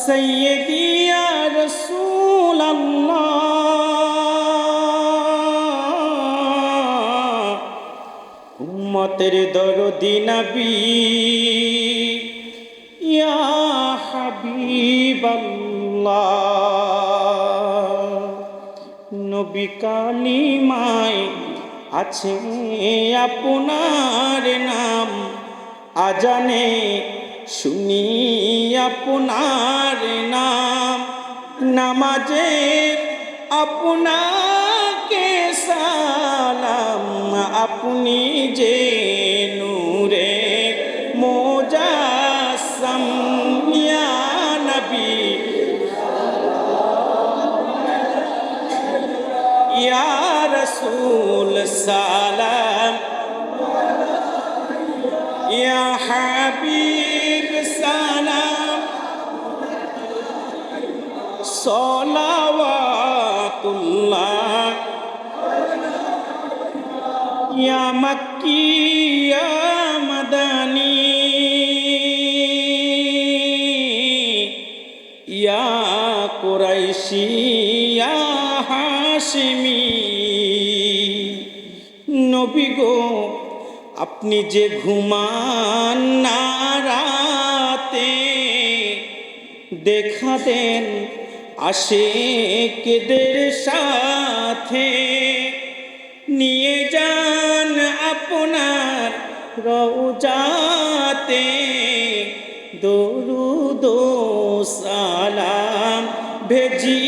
সৈয়দি ইয়া রাসূলুল্লাহ, উম্মতের দরদি নবী ইয়া হাবিবাল্লাহ। নবী কালিমায় আছে আপনার নাম, আজানে শুনি আপনার নাম, নামাজে আপনাকে সালাম, আপনি যে নূরে মুজাসসাম ইয়া নবী ইয়া রাসূল সালাম, ইয়া হাবিব সালাম, সালাওয়াতুল্লাহ ইয়া মক্কি ইয়া মাদানী ইয়া কুরাইশি ইয়া হাশিমি। নবী গো, আপনি যে ঘুমান না রাতে, দেখা দেন আশিকদের সাথে, নিয়ে যান আপনার রওজাতে, দরুদ ও সালাম ভেজি